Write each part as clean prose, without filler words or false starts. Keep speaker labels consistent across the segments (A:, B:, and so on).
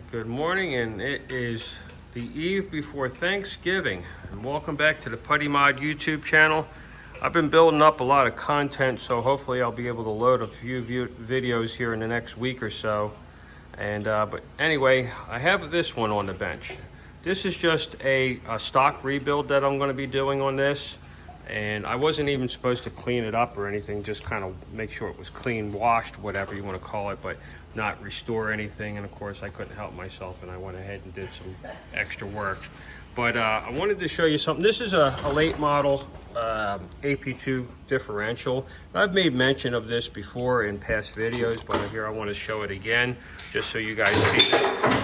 A: Good morning, and it is the eve before Thanksgiving. And welcome back to the Putty Mod YouTube channel. I've been building up a lot of content, so hopefully I'll be able to load a few videos here in the next week or so. And but anyway, I have this one on the bench. This is just a stock rebuild that I'm going to be doing on this. And I wasn't even supposed to clean it up or anything, just kind of make sure it was clean, washed, whatever you want to call it, but not restore anything. And of course I couldn't help myself, and I went ahead and did some extra work. But I wanted to show you something. This is a late model AP2 differential. I've made mention of this before in past videos, but here I want to show it again just so you guys see.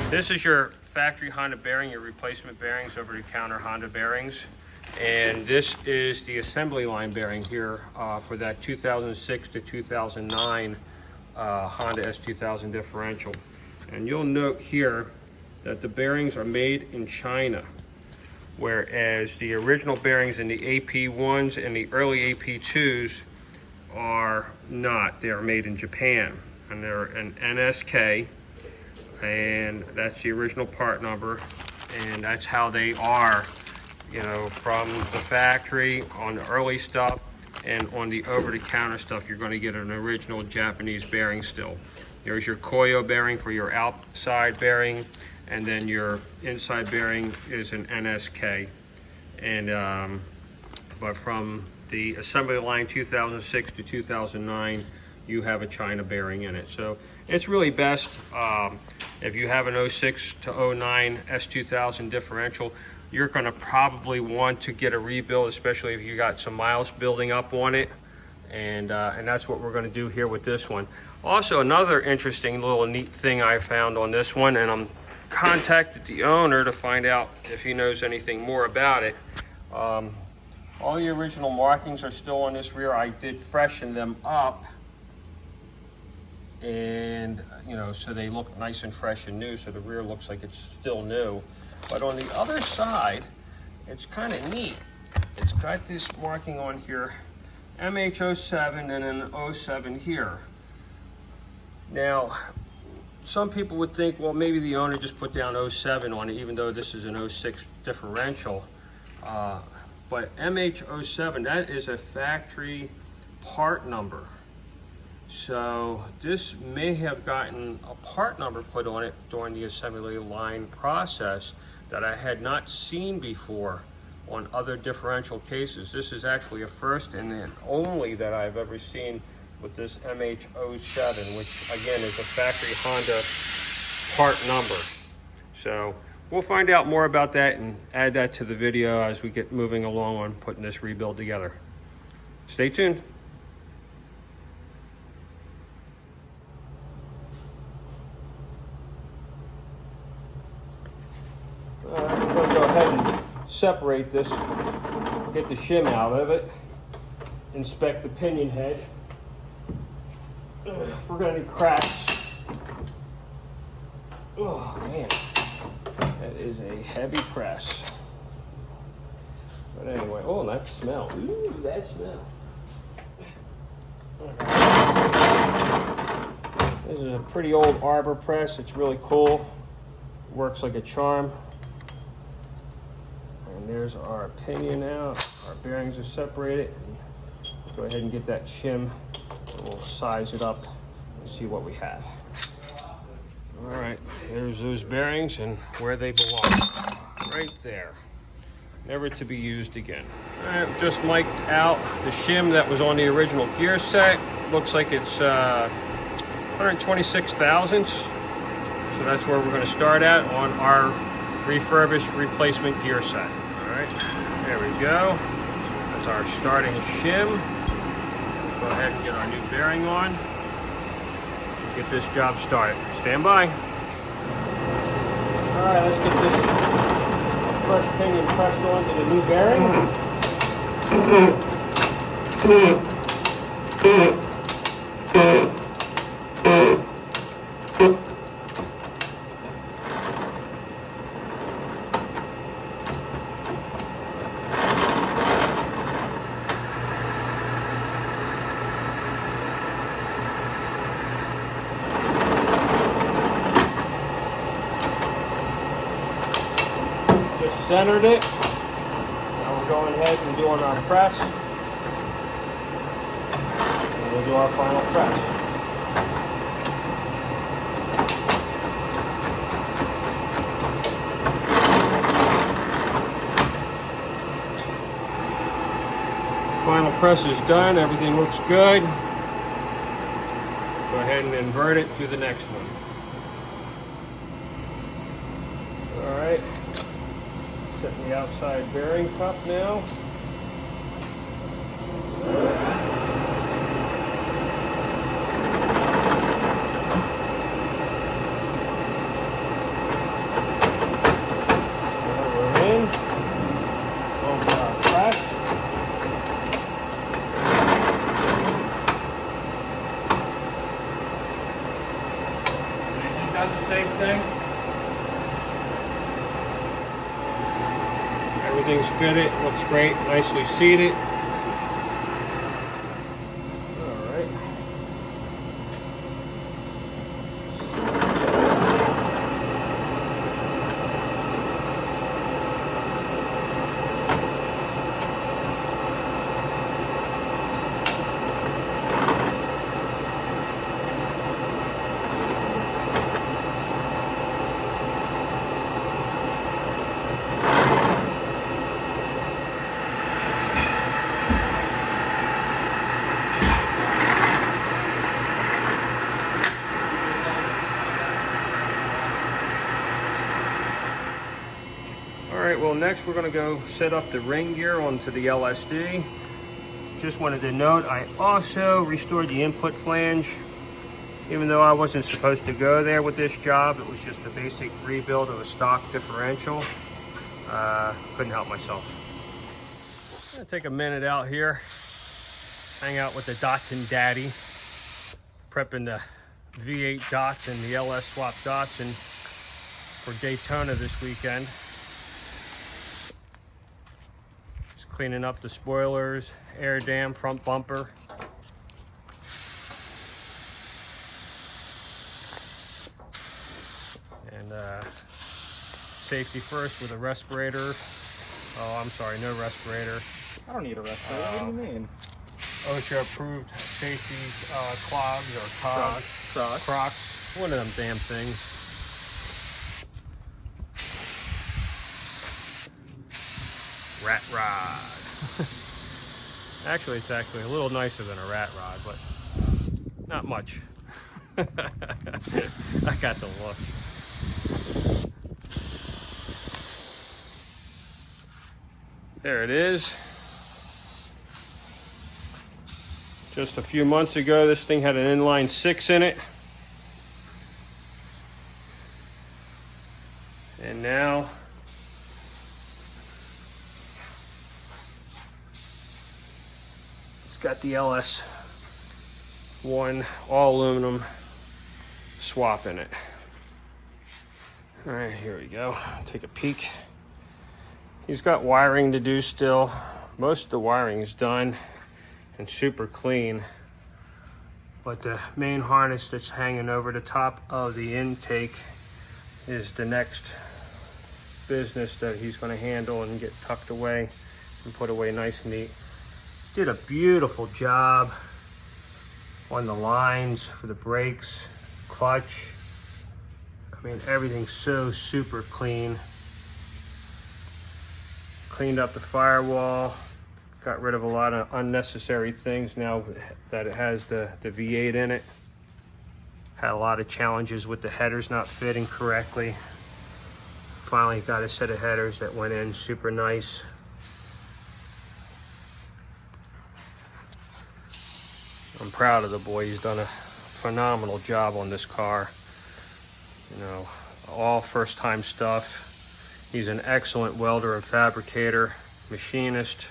A: This is your factory Honda bearing, your replacement bearings, over-the-counter Honda bearings. And this is the assembly line bearing here for that 2006 to 2009 Honda S2000 differential. And you'll note here that the bearings are made in China, whereas the original bearings in the AP1s and the early AP2s are not. They are made in Japan, and they're an NSK, and that's the original part number, and that's how they are, you know, from the factory on the early stuff. And on the over-the-counter stuff, you're going to get an original Japanese bearing still. There's your Koyo bearing for your outside bearing, and then your inside bearing is an NSK. And but from the assembly line 2006 to 2009, you have a China bearing in it. So it's really best if you have an 06 to 09 S2000 differential. You're going to probably want to get a rebuild, especially if you got some miles building up on it, and that's what we're going to do here with this one. Also, another interesting little neat thing I found on this one, and I'm contacted the owner to find out if he knows anything more about it. All the original markings are still on this rear. I did freshen them up, and you know, so they look nice and fresh and new, so the rear looks like it's still new. But on the other side, it's kind of neat. It's got this marking on here, MH07, and an 07 here. Now, some people would think, well, maybe the owner just put down 07 on it, even though this is an 06 differential. But MH07, that is a factory part number. So this may have gotten a part number put on it during the assembly line process that I had not seen before on other differential cases. This is actually a first and an only that I've ever seen with this MH07, which again is a factory Honda part number. So we'll find out more about that and add that to the video as we get moving along on putting this rebuild together. Stay tuned. I'm going to go ahead and separate this, get the shim out of it, inspect the pinion head. If we're going to need cracks. Oh man, that is a heavy press. But anyway, oh, that smell. Ooh, that smell. This is a pretty old arbor press. It's really cool. Works like a charm. And there's our pinion out. Our bearings are separated. Go ahead and get that shim. We'll size it up and see what we have. All right, there's those bearings and where they belong. Right there. Never to be used again. All right, just mic'd out the shim that was on the original gear set. Looks like it's 126 thousandths. So that's where we're going to start at on our refurbished replacement gear set. All right, there we go. That's our starting shim. Go ahead and get our new bearing on. Get this job started. Stand by. All right, let's get this fresh pinion pressed onto the new bearing. centered it. Now we're going ahead and doing our press. And we'll do our final press. Final press is done. Everything looks good. Go ahead and invert it to the next one. All right. Setting the outside bearing cup now. We're in. Going for our press. Done the same thing. Everything's fitted, looks great, nicely seated. All right. Alright, well next we're going to go set up the ring gear onto the LSD. Just wanted to note I also restored the input flange. Even though I wasn't supposed to go there with this job, it was just a basic rebuild of a stock differential. Couldn't help myself. I'm going to take a minute out here, hang out with the Datsun daddy, prepping the V8 Datsun, the LS swap Datsun for Daytona this weekend. Cleaning up the spoilers, air dam, front bumper. And safety first with a respirator. Oh, I'm sorry, no respirator.
B: I don't need a respirator. What do you mean?
A: OSHA approved safety clogs or cogs. Crocs. One of them damn things. Rat rod. Actually, it's actually a little nicer than a rat rod, but not much. I got the look. There it is. Just a few months ago, this thing had an inline 6 in it. And now got the LS1 all aluminum swap in it. All right, here we go. Take a peek. He's got wiring to do still. Most of the wiring is done and super clean. But the main harness that's hanging over the top of the intake is the next business that he's going to handle and get tucked away and put away nice and neat. Did a beautiful job on the lines for the brakes, clutch. I mean, everything's so super clean. Cleaned up the firewall, got rid of a lot of unnecessary things now that it has the V8 in it. Had a lot of challenges with the headers not fitting correctly. Finally got a set of headers that went in super nice. I'm proud of the boy. He's done a phenomenal job on this car. You know, all first-time stuff. He's an excellent welder and fabricator, machinist,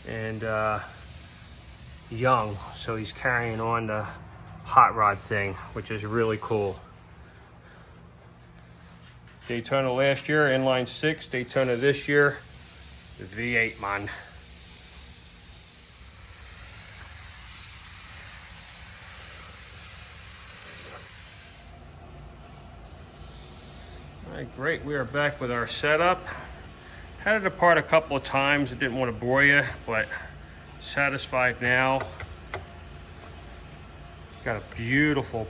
A: and young. So he's carrying on the hot rod thing, which is really cool. Daytona last year, inline 6. Daytona this year, the V8, man. All right, great. We are back with our setup. Had it apart a couple of times. I didn't want to bore you, but satisfied now. Got a beautiful,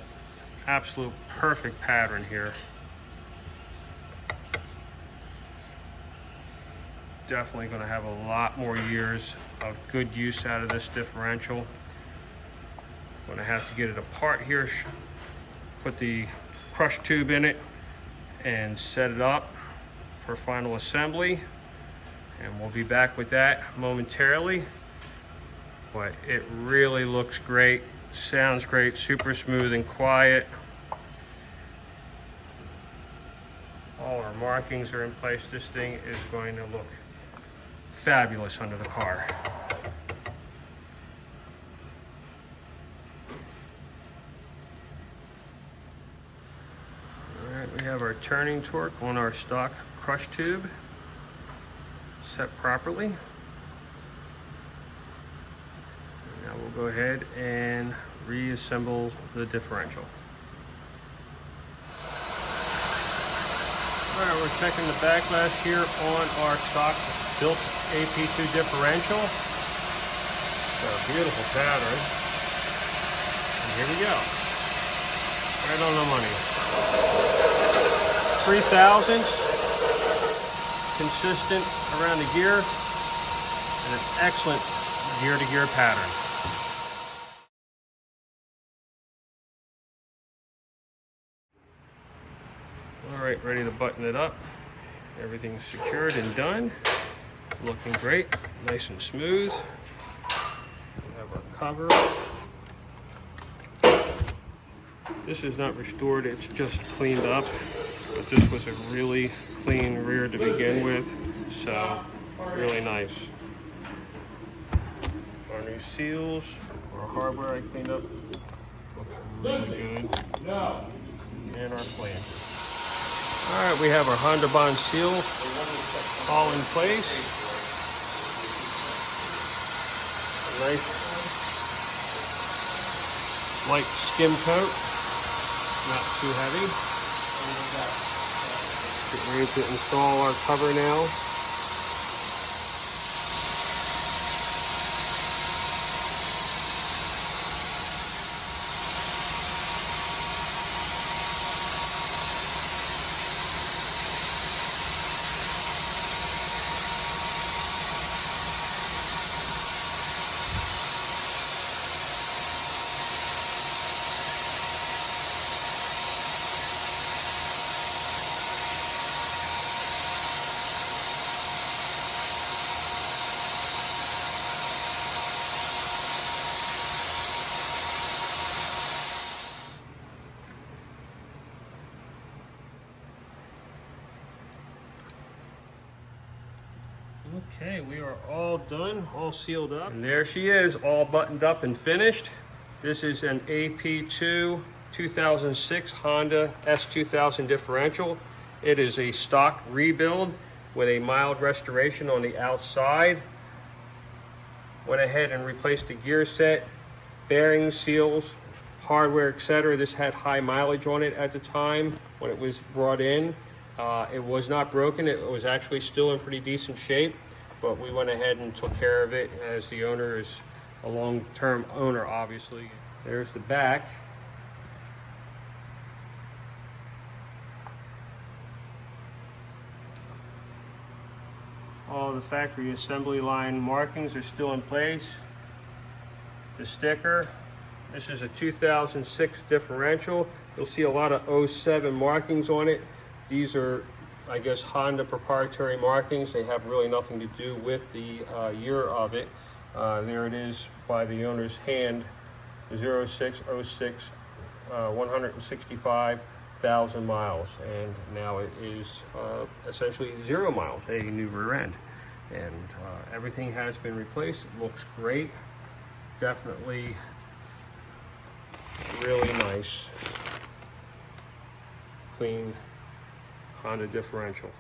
A: absolute perfect pattern here. Definitely going to have a lot more years of good use out of this differential. Going to have to get it apart here, put the crush tube in it, and set it up for final assembly. And we'll be back with that momentarily. But it really looks great, sounds great, super smooth and quiet. All our markings are in place. This thing is going to look fabulous under the car. All right, we have our turning torque on our stock crush tube set properly. Now we'll go ahead and reassemble the differential. All right, we're checking the backlash here on our stock built AP2 differential. Got a beautiful pattern. And here we go. Right on the money. 3/1000. Consistent around the gear. And an excellent gear-to-gear pattern. All right, ready to button it up. Everything's secured and done. Looking great, nice and smooth. We have our cover. This is not restored, it's just cleaned up. But this was a really clean rear to begin with, so really nice. Our new seals, our hardware I cleaned up, looks really good. And our flange. All right, we have our Honda Bond seal all in place. A nice light skim coat, not too heavy. Get ready to install our cover now. Okay, we are all done, all sealed up. And there she is, all buttoned up and finished. This is an AP2 2006 Honda S2000 differential. It is a stock rebuild with a mild restoration on the outside. Went ahead and replaced the gear set, bearings, seals, hardware, etc. This had high mileage on it at the time when it was brought in. It was not broken, it was actually still in pretty decent shape, but we went ahead and took care of it as the owner is a long-term owner, obviously. There's the back. All the factory assembly line markings are still in place. The sticker. This is a 2006 differential. You'll see a lot of 07 markings on it. These are, I guess, Honda proprietary markings. They have really nothing to do with the year of it. There it is by the owner's hand, 0606, 165,000 miles. And now it is essentially 0 miles, a new rear end. And everything has been replaced. It looks great. Definitely really nice, clean Honda differential.